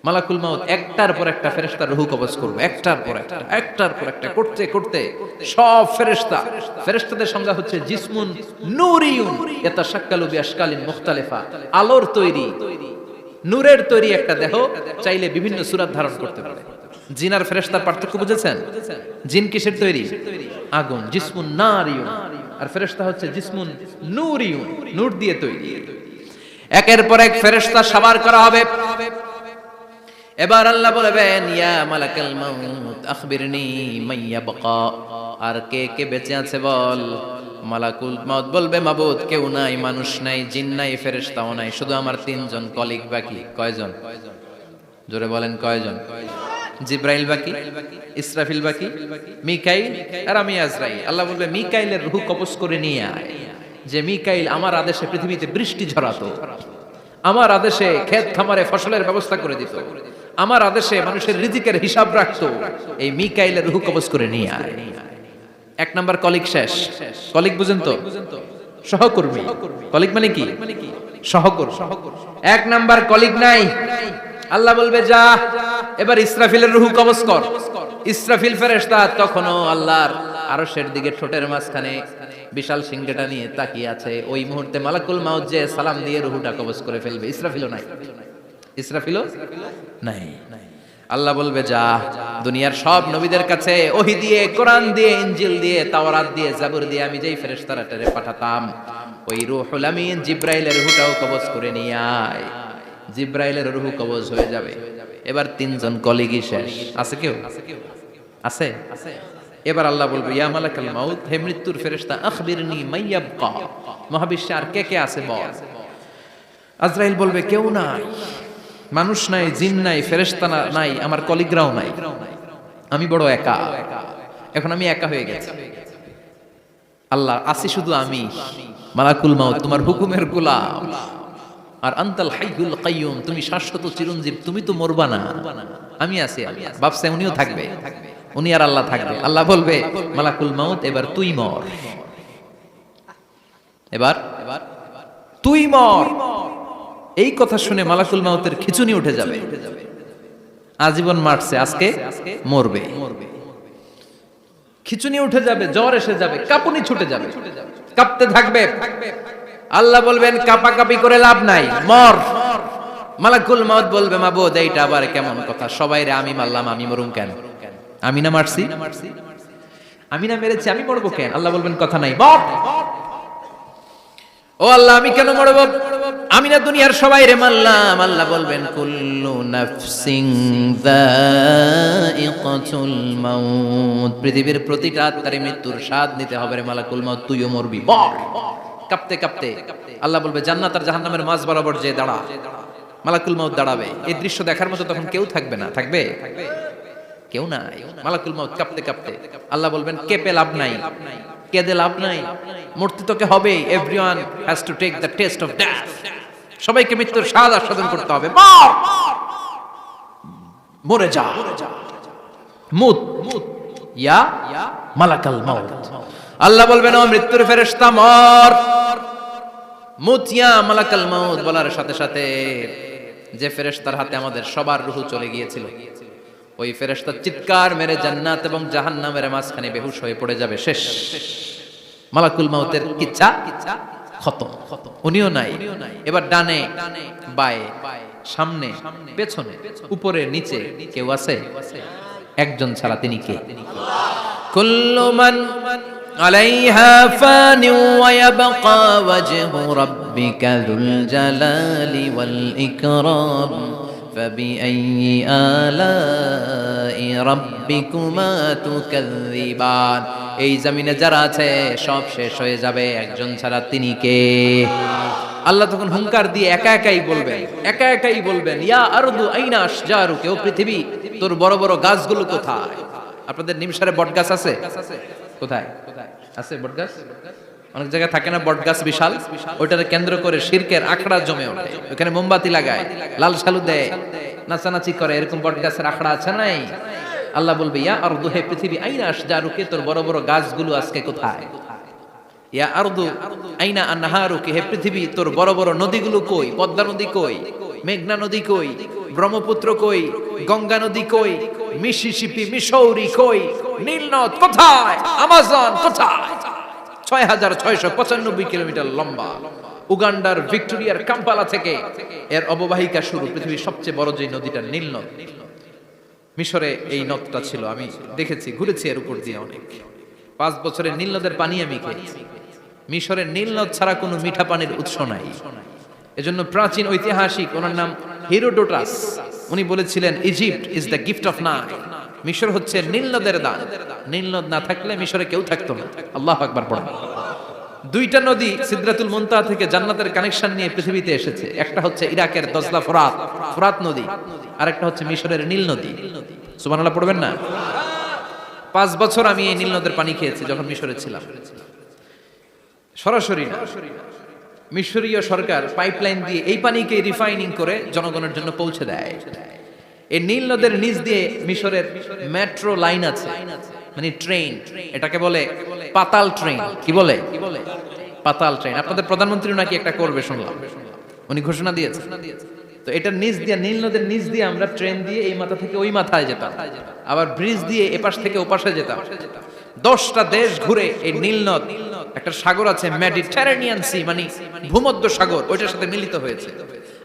মালাকুল মাউত একটার পর একটা ফেরেশতার রূহ কবজ করবে, একটার পর একটা, একটার পর একটা করতে করতে সব ফেরেশতা। ফেরেশতাদের সংজ্ঞা হচ্ছে জিসমুন নূরিয়ুন ইয়াতাশাক্কালু বিআশকালিন মুখতালিফা, আলোর তৈরি, নূরের তৈরি একটা দেহ, চাইলে বিভিন্ন সূরত ধারণ করতে পারে। জিন আর ফেরেশতার পার্থক্য বুঝেছেন? জিন কিসের তৈরি? আগুন, জিসমুন নারিয়ুন। আর ফেরেশতা হচ্ছে জিসমুন নূরিয়ুন, নূর দিয়ে তৈরি। একের পর এক ফেরেশতা সবার করা হবে। এবার আল্লাহ বলবেন ইয়া মালাকাল মাউত আখবিরনি মাইয়াবকা, আর কে কে বেঁচে আছে বল। মালাকুল মাউত বলবে মাবুদ কেউ নাই, মানুষ নাই, জিন নাই, ফেরেশতাও নাই, শুধু আমার 3 জন কলিগ বাকি। কয়জন? জোরে বলেন কয়জন? জিব্রাইল বাকি, ইসরাফিল বাকি, মিকাইল আর আমি আজরাইল। আল্লাহ বলবে মিকাইলের রূহ কবজ করে নিয়ে আয়, যে মিকাইল আমার আদেশে পৃথিবীতে বৃষ্টি ঝরাতো, আমার আদেশে ক্ষেত খামারে ফসলের ব্যবস্থা করে দিত, আমার আদেশে মানুষের রিজিকের হিসাব রাখতো। এই মিকাইলের রূহ কবজ করে নিয়ে আয়। এক নাম্বার কলিগ শেষ। কলিগ বুঝেন তো? সহকর্মী। কলিগ মানে কি? সহকর্মী। এক নাম্বার কলিগ নাই। আল্লাহ বলবে যা এবার ইসরাফিলের রূহ কবজ কর। ইসরাফিল ফেরেশতা তখনও আল্লাহর আরশের দিকে ঠোঁটের মাঝখানে বিশাল সিংহটা নিয়ে তাকিয়ে আছে। ওই মুহূর্তে মালাকুল মাউত যে সালাম দিয়ে রূহটা কবজ করে ফেলবে। ইসরাফিলও নাই। ইসরাফিলও নাই। আল্লাহ বলবে যা দুনিয়ার সব নবীদের কাছে ওহী দিয়ে, কোরআন দিয়ে, ইনজিল দিয়ে, তাওরাত দিয়ে, জাবুর দিয়ে আমি যেই ফেরেশতাটারে পাঠাতাম, ওই রূহুল আমিন জিব্রাইলের রূহটাও কবজ করে নিয়ে আয়। জিব্রাইলের রূহ কবজ হয়ে যাবে। এবার তিনজন কলিগই শেষ। আছে কেউ? আছে? এবার আল্লাহ বলবে ইয়া মালাকাল মাউত, হে মৃত্যুর ফেরেশতা, আখবিরনি মাইয়াবকা, মহাবিশ্বে আর কে কে আছে বল। আজরাইল বলবে কেউ নাই, মানুষ নাই, জিন নাই, ফেরেশতা নাই, আমার কলিগরাও নাই, আমি বড় একা। এখন আমি একা হয়ে গেছি। আল্লাহ আসি শুধু আমি, মালাকুল মাউত তোমার হুকুমের গোলাম, আর আনতাল হাইয়ুল কাইয়ুম তুমি শাশ্বত চিরঞ্জীব, তুমি তো মরবা না, আমি আছি। ভাবছে উনিও থাকবে, উনি আর আল্লাহ থাকবে। আল্লাহ বলবে মালাকুল মাউত এবার তুই মর, এবার তুই মর। এই কথা শুনে মালাকুল মাউতের খিচুনি উঠে যাবে। আজীবন মারছে, আজকে মরবে। খিচুনি উঠে যাবে, জ্বর এসে যাবে, কাঁপুনি ছুটে যাবে, কাঁপতে থাকবে। আল্লাহ বলবেন কাঁপাকাঁপি করে লাভ নাই, মর। মালাকুল মাউত বলবে মাবুদ এইটা আবার কেমন কথা, সবাই রে আমি মারলাম, আমি মরুম কেন? আমি না মারছি, আমি না মেরেছি, আমি মরবো কেন? আল্লাহ বলবেন কথা নাই, মর। ও আল্লাহ আমি কেন মরব? আমি না দুনিয়ার সবাই রে মারলাম। আল্লাহ বলবেন কুল্লু নাফসিন যায়িকাতুল মাউত, পৃথিবীর প্রতিটা আত্মারে মৃত্যুর স্বাদ নিতে হবে রে মালাকুল মাউত, তুইও মরবি, মর। কাঁপতে কাঁপতে আল্লাহ বলবে জান্নাত আর জাহান্নামের মাঝ বরাবর যে দাঁড়া। মালাকুল মাউত দাঁড়াবে। এই দৃশ্য দেখার মতো তখন কেউ থাকবে না। থাকবে? কেউ নাই। মালাকুল মাউত কাঁপতে কাঁপতে আল্লাহ বলবেন কেঁপে লাভ নাই, কেঁদে লাভ নাই, মরতে তোকে হবে। Everyone has to take the test of death, সবাইকে মৃত্যুর স্বাদ আস্বাদন করতে হবে। মর, মরে যা, মুত ইয়া মালাকাল মাউত। আল্লাহ বলবেন ও মৃত্যুর ফেরেশতা মর, মুত ইয়া মালাকাল মাউত। বলার সাথে সাথে যে ফেরেশতার হাতে আমাদের সবার রূহ চলে গিয়েছিল, ওই ফেরেশতা চিৎকার মেরে জান্নাত এবং জাহান্নামের মাঝখানে বেহুশ হয়ে পড়ে যাবে। শেষ। মালাকুল মাউতের কিচ্ছা খতম। উনিও নাই। এবার ডানে বায়ে, সামনে পেছনে, উপরে নিচে কেউ আছে? একজন ছাড়া, তিনি কে? কুল্লু মান আলাইহা ফানি ওয়া ইয়াবকা ওয়াজহু রাব্বিকা যুল জালালি ওয়াল ইকরাম فبأي آلاء ربكما تكذبان। এই জমিনে যারা আছে সব শেষ হয়ে যাবে, একজন ছাড়া, তিনি কে? আল্লাহ তখন হুঙ্কার দিয়ে একা একাই বলবেন ইয়া আরদু আইনা আশজারুকা, ও পৃথিবী তোর বড় বড় গাছগুলো কোথায়? আপনাদের নিমসারে বট গাছ আছে? কোথায় আছে বট গাছ? অনেক জায়গায় থাকে না বট গাছ বিশাল, ওইটাকে কেন্দ্র করে শিরকের আখড়া জমে ওঠে, ওখানে মোমবাতি লাগায়, লাল সালু দেয়, নাচানাচি করে, এরকম বট গাছের আখড়া আছে নাই? আল্লাহ বলবে ইয়া আরদু, হে পৃথিবী, আইনা আশজারুকা, তোর বড় বড় গাছগুলো আজকে কোথায়? ইয়া আরদু আইনা আনহারুকা, হে পৃথিবী তোর বড় বড় নদীগুলো কই? পদ্মা নদী কই? মেঘনা নদী কই? ব্রহ্মপুত্র কই? গঙ্গা নদী কই? মিসিসিপি, মিসৌরি কই? নীল নদ কোথায়? আমাজন কোথায়? 6695 কিলোমিটার লম্বা, উগান্ডার ভিক্টোরিয়ার কাম্পালা থেকে এর অববাহিকা শুরু। পৃথিবীর সবচেয়ে বড় যে নদীটা নীল নদ, মিশরে এই নদটা ছিল। আমি দেখেছি, ঘুরেছি এর উপর দিয়ে অনেক। 5 বছরের নীল নদের পানি আমি খেয়েছি। মিশরের নীল নদ ছাড়া কোনো মিঠা পানির উৎস নাই। এজন্য প্রাচীন ঐতিহাসিক, ওনার নাম হেরোডোটাস, উনি বলেছিলেন Egypt is the gift of Nile, মিশর হচ্ছে নীল নদের দান। নীল নদ না থাকলে মিশরে কেউ থাকতো না। আল্লাহু আকবার পড়া। দুইটা নদী সিদরাতুল মুনতাহা থেকে জান্নাতের কানেকশন নিয়ে পৃথিবীতে এসেছে। একটা হচ্ছে ইরাকের দজলা ফোরাত নদী, আর একটা হচ্ছে মিশরের নীল নদী। সুবহানাল্লাহ পড়বেন না? 5 বছর আমি এই নীল নদের পানি খেয়েছি যখন মিশরে ছিলাম। সরাসরি না, মিশরীয় সরকার পাইপলাইন দিয়ে এই পানিকে রিফাইনিং করে জনগণের জন্য পৌঁছে দেয়। এই নীল নদের নিচ দিয়ে মিশরের মেট্রো লাইন আছে, মানে ট্রেন, এটাকে বলে পাতাল ট্রেন। কি বলে? পাতাল ট্রেন। আপনাদের প্রধানমন্ত্রী নাকি একটা করবে শুনলাম, উনি ঘোষণা দিয়েছে। তো এটা নিচ দিয়ে, নীল নদের নিচ দিয়ে আমরা ট্রেন দিয়ে এই মাথা থেকে ওই মাথায় যেতাম, আবার ব্রিজ দিয়ে এপাশ থেকে ওপাশে যেতাম। 10টা দেশ ঘুরে এই নীল নদ, একটা সাগর আছে মেডিটেরেনিয়ান সি, মানে ভূমধ্য সাগর, ওইটার সাথে মিলিত হয়েছে।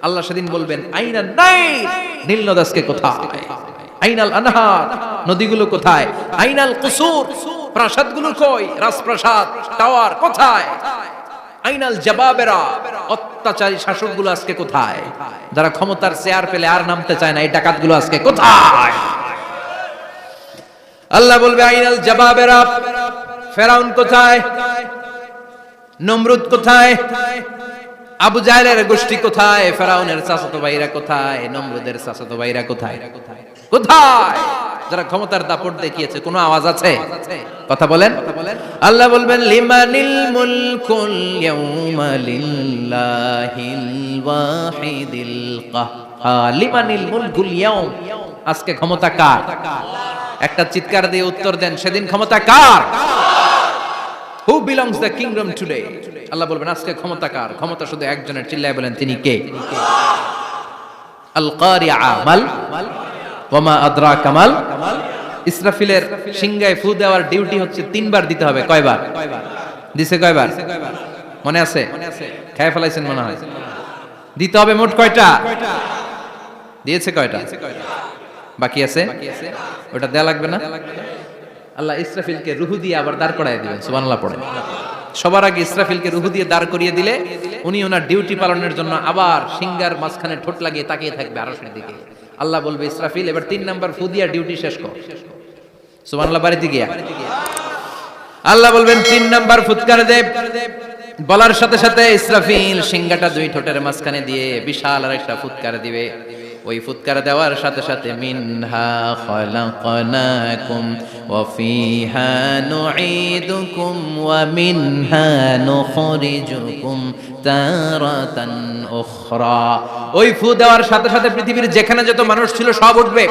আল্লাহ সেদিন বলবেন আইনান নাইল, নীল নদ আজকে কোথায়? আইনাল আনহার, নদীগুলো কোথায়? আইনাল কুসুর, প্রাসাদগুলো কই? রাজপ্রাসাদ, টাওয়ার কোথায়? আইনাল জাবাবেরা, অত্যাচারী শাসকগুলো আজকে কোথায়? যারা ক্ষমতার চেয়ার পেলে আর নামতে চায় না, এই ডাকাতগুলো আজকে কোথায়? আল্লাহ বলবে আইনাল জাবাবেরা, ফেরাউন কোথায়? নমরুদ কোথায়? আবু জাহেলের গোষ্ঠী কোথায়? ফেরাউনের চাচাতো ভাইরা কোথায়? নমরুদের চাচাতো ভাইরা কোথায়? কোথায়? যারা ক্ষমতার দাপট দেখিয়েছে, কোনো আওয়াজ আছে? কথা বলেন। আল্লাহ বলবেন লিমানিল মুলকুল ইয়াউমা লিল্লাহিল ওয়াহিদিল কাহ্হার। লিমানিল মুলকুল ইয়াউম, আজকে ক্ষমতা কার? একটা চিৎকার দিয়ে উত্তর দেন, সেদিন ক্ষমতা কার? Who belongs the kingdom today? আল্লাহ বলবেন আজকে ক্ষমতা কার? ক্ষমতা শুধু একজনের, চিল্লায় বলেন তিনি কে? আল কারিআ মাল ওয়া মা আদরাকা মাল। ইসরাফিলের সিংহায় ফু দেওয়ার ডিউটি হচ্ছে 3 বার দিতে হবে। কয়বার দিছে? কয়বার মনে আছে? খেয়ে ফেলাইছেন মনে হয়। দিতে হবে মোট কয়টা? দিয়েছে কয়টা? বাকি আছে, ওটা দেয়া লাগবে না? আল্লাহ ইসরাফিলকে রুহু দিয়ে আবার দাঁড় করায় দিবেন। সুবহানাল্লাহ পড়ে। সবার আগে ইসরাফিলকে রুহু দিয়ে দাঁড় করিয়ে দিলে উনি ওনার ডিউটি পালনের জন্য আবার সিংহার মাঝখানে ঠোঁট লাগিয়ে তাকিয়ে থাকবে আরশের দিকে। আল্লাহ বলবে ইসরাফিল এবার 3 নাম্বার ফু দিয়া ডিউটি শেষ কর। সুবহানাল্লাহ। বাড়িতে গিয়া আল্লাহ বলবেন 3 নাম্বার ফুৎকার দে। বলার সাথে সাথে ইসরাফিল সিংহাটা 2 ঠোঁটের মাঝখানে দিয়ে বিশাল আরেকটা ফুৎকার দিবে। ওই ফুৎকার দেওয়ার সাথে সাথে মিনহা খালাকনাকুম ওয়া ফিহা নুঈদুকুম ওয়া মিনহা নুখরিজুকুম তারাতান উখরা। ওই ফু দেওয়ার সাথে সাথে পৃথিবীর যেখানে যত মানুষ ছিল সব উঠবে।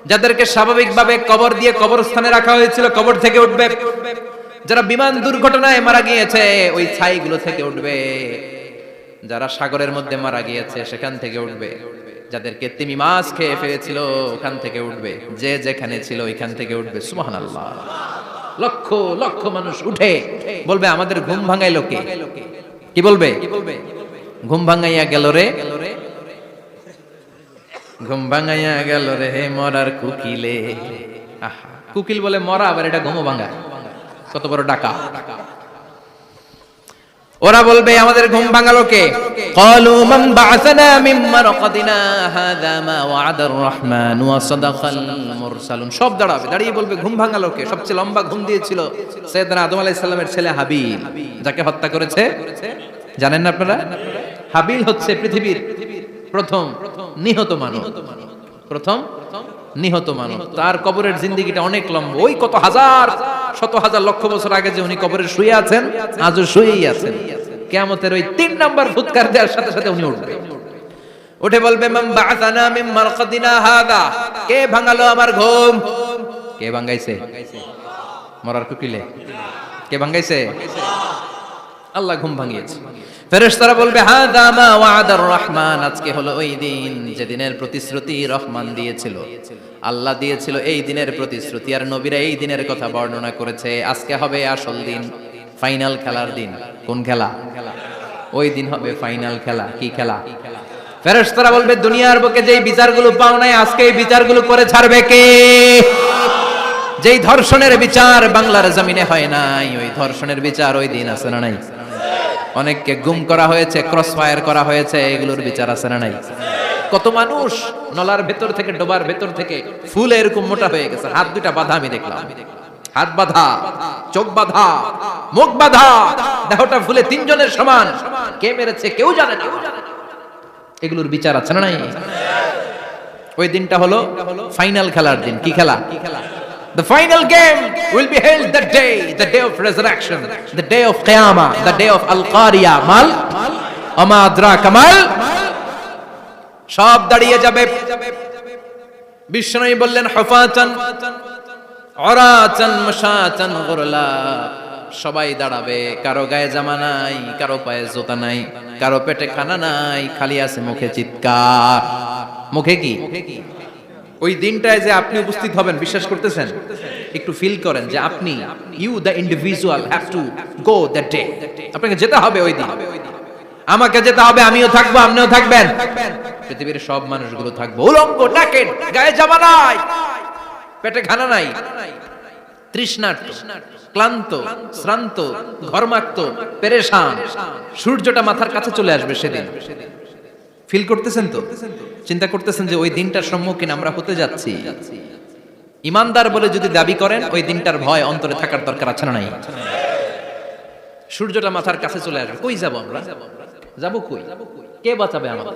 যাদেরকে স্বাভাবিকভাবে কবর দিয়ে কবরস্থানে রাখা হয়েছিল কবর থেকে উঠবে। যারা বিমান দুর্ঘটনায় মারা গিয়েছে ওই ছাইগুলো থেকে উঠবে। যারা সাগরের মধ্যে মারা গিয়েছে সেখান থেকে উঠবে। যাদেরকে তিমি মাছ খেয়ে ফেলেছিল ওখান থেকে উঠবে। যে যেখানে ছিল ওইখান থেকে উঠবে। সুবহানাল্লাহ। লক্ষ লক্ষ মানুষ উঠে বলবে আমাদের ঘুম ভাঙাইলো কে? কি বলবে? ঘুম ভাঙাইয়া গেল রে, ঘুম ভাঙাইয়া গেল রে মরার কুকিলে। আহা, কুকিল বলে মরা, আবার এটা ঘুমো ভাঙায়। কত বড় ডাকা! ওরা বলবে আমাদের ঘুম ভাঙালো কে? ক্বালু মান বা'আসানা মিন মারকাদিনা হাযা মা ওয়া'দার রহমান ওয়া সাদাকাল মুরসালুন। সব দাঁড়াবে, দাঁড়িয়ে বলবে ঘুম ভাঙালো কে? সবচেয়ে লম্বা ঘুম দিয়েছিল সাইয়েদনা আদম আলাইহিস সালামের ছেলে হাবিল, যাকে হত্যা করেছে। জানেন না আপনারা? হাবিল হচ্ছে পৃথিবীর প্রথম নিহত মানব। প্রথম নিহত মানব। তার কবরের জিন্দেগিটা অনেক লম্বা। ওই কত হাজার, শত হাজার, লক্ষ বছর আগে যে উনি কবরে শুয়ে আছেন, আজও শুয়েই আছেন। কিয়ামতের ওই 3 নাম্বার ফুৎকার দেওয়ার সাথে সাথে উনি উঠবে। উঠে বলবে মান বা'আসানা মিন মারকাদিনা হাযা। কে ভাঙালো আমার ঘুম? কে ভাঙাইছে? মরার কুকিলে কে ভাঙাইছে? আল্লাহ ঘুম ভাঙিয়েছে। ফেরেশতারা বলবে হাযা মা ওয়া'দার রহমান। আজকে হলো ওই দিন যে দিনের প্রতিশ্রুতি রহমান দিয়েছিল, আল্লাহ দিয়েছিল। এই দিনের প্রতিশ্রুতি আর নবীরা এই দিনের কথা বর্ণনা করেছে। আজকে হবে আসল দিন, ফাইনাল খেলার দিন। কোন খেলা? ওই দিন হবে ফাইনাল খেলা। কি খেলা? ফেরেশতারা বলবে দুনিয়ার বুকে যেই বিচারগুলো পাও নাই আজকে এই বিচারগুলো করে ছাড়বে কে? যেই ধর্ষণের বিচার বাংলার জমিনে হয় নাই, ওই ধর্ষণের বিচার ওই দিন আছে না নাই? অনেককে গুম করা হয়েছে, ক্রস ফায়ার করা হয়েছে, এগুলোর বিচার আছে না নাই? কত মানুষ নলার ভেতর থেকে, ডোবার ভেতর থেকে ফুলে এরকম মোটা হয়ে গেছে, হাত দুটা বাঁধা আমি দেখলাম। হাত বাঁধা, চোখ বাঁধা, মুখ বাঁধা, দেহটা ফুলে তিনজনের সমান, কে মেরেছে কেউ জানে না। এগুলোর বিচার আছে না নাই? ওই দিনটা হলো ফাইনাল খেলার দিন। কি খেলা? The final game will be held that day, the day of resurrection, the day of Qiyamah, the day of Al-Qariya. Mal Ama adraka mal, সব দাঁড়িয়ে যাবে। বিষ্ণু বললেন হুফাতান উরাতান মাশাতান গুরলা, সবাই দাঁড়াবে, কারো গায়ে জামা নাই, কারো পায়ে জুতা নাই, কারো পেটে খানা নাই, খালি আছে মুখে চিৎকার। মুখে কি? ওই দিনটায় যে আপনি উপস্থিত হবেন, বিশ্বাস করতেছেন? একটু ফিল করেন যে আপনি, you the individual have to go that day. আপনাকে যেতে হবে ওই দিন, আমাকে যেতে হবে, আমিও থাকবো, আপনিও থাকবেন, পৃথিবীর সব মানুষগুলো থাকবো উলঙ্গ, নাকেড, গায়ে জামা নাই, পেটে খানা নাই, তৃষ্ণার্ত, ক্লান্ত, শ্রান্ত, ঘর্মাক্ত, পেরেশান। সূর্যটা মাথার কাছে চলে আসবে সেদিন। ফিল করতেছেন তো? চিন্তা করতেছেন যে ওই দিনটার সম্মুখীন আমরা হতে যাচ্ছি। ইমানদার বলে যদি দাবি করেন, ওই দিনটার ভয় অন্তরে থাকার দরকার আছে না নাই? সূর্যটা মাথার কাছে চলে আসবে, কই যাব আমরা? যাব কই? কে বাঁচাবে আমাদের?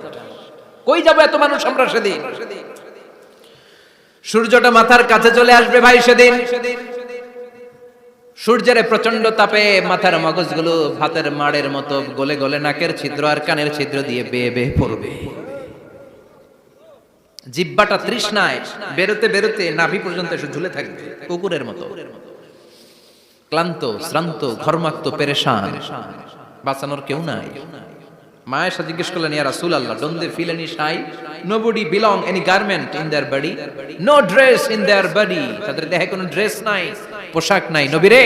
কই যাব এত মানুষ আমরা সেদিন? সূর্যটা মাথার কাছে চলে আসবে ভাই সেদিন। সূর্যের প্রচন্ড তাপে মাথার মগজগুলো ভাতের মাড়ের মতো গলে গলে নাকের ছিদ্র আর কানের ছিদ্র দিয়ে বেয়ে বেয়ে পড়বে। জিহ্বাটা তৃষ্ণায় বেরোতে বেরোতে নাভি পর্যন্ত এসে ঝুলে থাকবে কুকুরের মতো। ক্লান্ত, শ্রান্ত, ঘর্মাক্ত, পেরেশান, বাঁচানোর কেউ নাই। মা আয়েশা জিজ্ঞেস করলেন, ইয়া রাসূলুল্লাহ, don't they feel any shy? Nobody belong any garment in their body, no dress in their body. তাদের দেহে কোনো ড্রেস নাই, পোশাক নাই। নবী রে,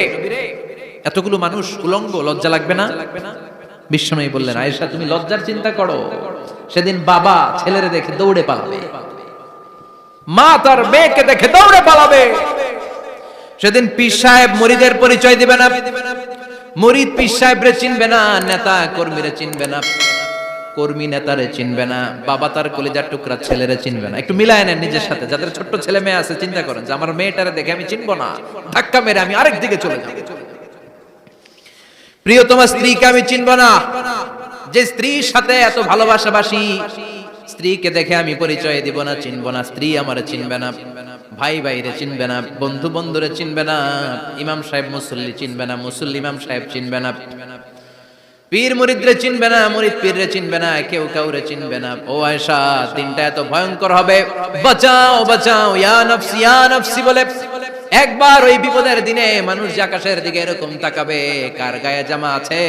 এতগুলো মানুষ উলঙ্গ, লজ্জা লাগবে না? বিশ্বনবী বললেন, আয়েশা তুমি লজ্জার চিন্তা করো, সেদিন বাবা ছেলেরে দেখে দৌড়ে পালাবে, মা তার মেয়েকে দেখে দৌড়ে পালাবে। সেদিন পীর সাহেব মুরিদের পরিচয় দিবে না, মুরিদ পীর সাহেবরে চিনবে না, নেতা কর্মীরে চিনবে না, কর্মী নেতারে চিনবে না, বাবা তার কলিজার টুকরা ছেলেরে চিনবে না। একটু মিলায় নেন নিজের সাথে। যাদের ছোট্ট ছেলে মেয়ে আছে, চিন্তা করেন যে আমার মেয়েটারে দেখে আমি চিনবো না, ধাক্কা মেরে আমি আরেক দিকে চলে যাব। প্রিয়তমা স্ত্রীকে আমি চিনবো না, যে স্ত্রীর সাথে এত ভালোবাসাবাসি, স্ত্রীকে দেখে আমি পরিচয় দিব না, চিনবো না। স্ত্রী আমারে চিনবে না, ভাই ভাইরে চিনবে না, বন্ধু বন্ধুরে চিনবে না, ইমাম সাহেব মুসল্লি চিনবে না, মুসল্লি ইমাম সাহেব চিনবে না, পীর মুরিদরে চিনবে না, মুরিদ পীররে চিনবে না, কেউ কাউরে চিনবে না। ও আয়েশা, দিনটা এত ভয়ঙ্কর হবে, বাঁচাও বাঁচাও, ইয়া নফসি ইয়া নফসি বলে একবার ওই বিপদের দিনে মানুষ যে আকাশের দিকে এরকম তাকাবে, কার গায়ে জামা আছে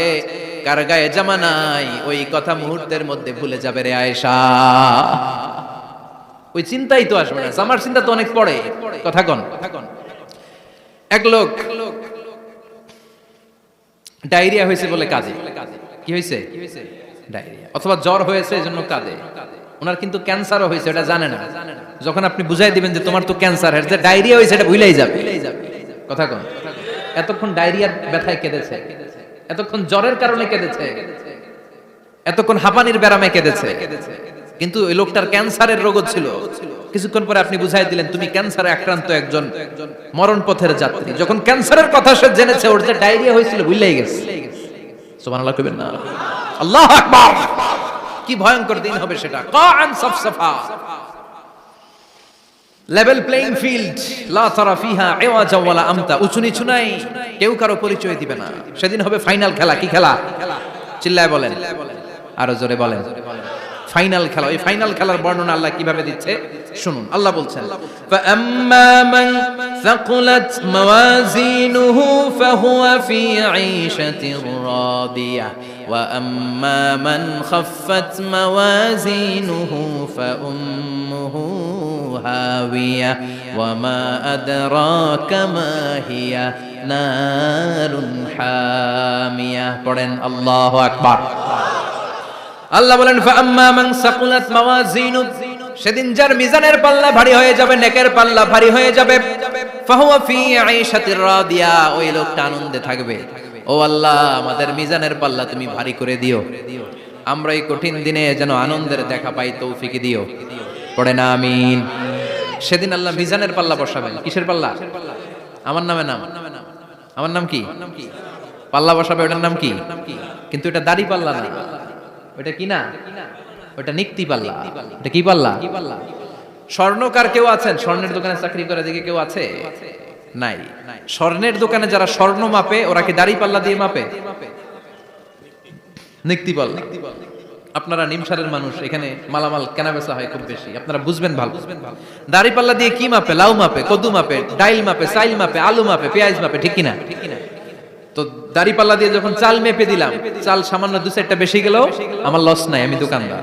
কার গায়ে জামা নাই, ওই কথা মুহূর্তের মধ্যে ভুলে যাবে রে আয়েশা। ওই চিন্তাই তো আসবে না। আমার চিন্তা তো অনেক পড়ে। কথা কন। এক লোক ডায়রিয়া হয়েছে বলে কাঁদে। কি হয়েছে? ডায়রিয়া, অথবা জ্বর হয়েছে এজন্য কাঁদে। ওনার কিন্তু ক্যান্সারও হয়েছে, এটা জানে না। যখন আপনি বুঝাই দিবেন যে তোমার তো ক্যান্সার, যে ডায়রিয়া হয়েছে এটা ভুলেই যাবে। কথা কন। এতক্ষণ ডায়রিয়ার ব্যথায় কেঁদেছে, এতক্ষণ জ্বরের কারণে কেঁদেছে, এতক্ষণ হাঁপানির ব্যারামে কেঁদেছে, কিন্তু ওই লোকটার ক্যান্সারের রোগ ছিল। কিছুক্ষণ পরে আপনি বুঝাই দিলেন তুমি ক্যান্সারে আক্রান্ত একজন মরণ পথের যাত্রী। যখন ক্যান্সারের কথা সে জেনেছে, ওর যে ডায়রিয়া হয়েছিল ভুলেই গেছে। সুবহানাল্লাহ কইবেন না? আল্লাহু আকবার। কি ভয়ঙ্কর দিন হবে সেটা। কাআন সাফসাফা, লেভেল প্লেইং ফিল্ড, লা তারা ফিহা ইওয়াজা ওয়ালা আমতা। উঁচু নিচু নাই, কেউ কারো পরিচয় দিবে না। সেদিন হবে ফাইনাল খেলা। কি খেলা? চিল্লায় বলেন, আরো জোরে বলেন। ফাইনাল খেলা। ওই ফাইনাল খেলার বর্ণনা আল্লাহ কিভাবে দিচ্ছে শুনুন। আল্লাহ বলছেন, ফাআম্মা মান সাকুলাত মাওয়াজিনুহু ফাহুয়া ফি ঈশাতির রাদিয়া ওয়া আম্মা মান খাফফাত মাওয়াজিনুহু ফাউম্মুহু হাওিয়া ওয়া মা আদরাকা মা হিয়া নারুন হামিয়া। পড়েন আল্লাহু আকবার। আল্লাহ বলেন, ফাআম্মা মান সাকুলাত মাওয়াজিনু, সেদিন যার মিজানের পাল্লা ভারী হয়ে যাবে, নেকের পাল্লা ভারী হয়ে যাবে, ফাহুয়া ফি ঈশাতির রাদিয়া, ওই লোকটা আনন্দে থাকবে। ও আল্লাহ, আমাদের মিজানের পাল্লা তুমি ভারী করে দিও, আমরা এই কঠিন দিনে যেন আনন্দের দেখা পাই, তৌফিক দিও। পড়ে না আমিন। সেদিন আল্লাহ মিজানের পাল্লা বসাবেন। কিসের পাল্লা? আমার নামে নাম, আমার নাম কি? পাল্লা বসাবে, ওটার নাম কি? কিন্তু এটা দাড়ি পাল্লা না, ওটা কি না, ওটা নিক্তি পাল্লা। এটা কি পাল্লা? স্বর্ণকার কেউ আছেন? স্বর্ণের দোকানে চাকরি করে দিকে কেউ আছে? নাই। স্বর্ণের দোকানে যারা স্বর্ণ মাপে ওরা কি দাড়ি পাল্লা দিয়ে মাপে? নিক্তি পাল্লা। আপনারা নিমসারের মানুষ, এখানে মালামাল কেনা বেচা হয় খুব বেশি, আপনারা বুঝবেন ভালো। দাড়ি পাল্লা দিয়ে কি মাপে? লাউ মাপে, কদু মাপে, ডাইল মাপে, চাইল মাপে, আলু মাপে, পেঁয়াজ মাপে, ঠিক কিনা? তো দাড়ি পাল্লা দিয়ে যখন চাল মেপে দিলাম, চাল সামান্য দু চারটা বেশি গেল, আমার লস নাই, আমি দোকানদার।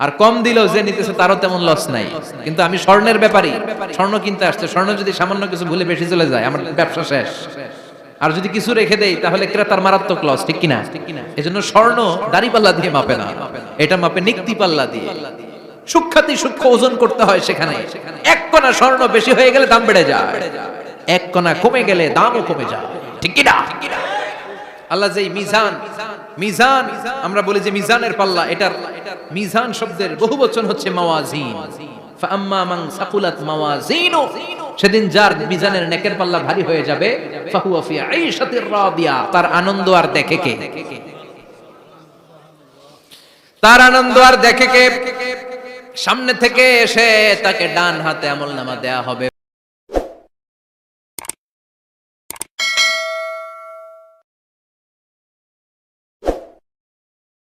আর কম দিলেও যে নিতেছে তারও তেমন লস নাই। কিন্তু আমি স্বর্ণের ব্যাপারী, স্বর্ণ কিনতে আসছে, স্বর্ণ যদি সামান্য কিছু ভুলে বেশি চলে যায়, আমার ব্যবসা শেষ। আর যদি কিছু রেখে দেই তাহলে ক্রেতার মারাত্মক লস, ঠিক কিনা? এজন্য স্বর্ণ দাড়ি পাল্লা দিয়ে মাপে না, এটা মাপে নিক্তি পাল্লা দিয়ে। সূক্ষ্মাতি সূক্ষ্ম ওজন করতে হয় সেখানে। এক কণা স্বর্ণ বেশি হয়ে গেলে দাম বেড়ে যায়, এক কণা কমে গেলে দামও কমে যায়, ঠিক কিনা? আল্লাহ যে মিজান, মিজান আমরা বলি যে মিজানের পাল্লা, এটার মিজান শব্দের বহুবচন হচ্ছে মাওয়াজিন। ফাআম্মা মান সাকুলাত মাওয়াজিনু, সেদিন যার মিজানের নেকের পাল্লা ভারী হয়ে যাবে, ফাহুয়া ফি আইশাতির রাদিয়া, তার আনন্দ আর দেখে কে? তার আনন্দ আর দেখে কে? সামনে থেকে এসে তাকে ডান হাতে আমলনামা দেয়া হবে।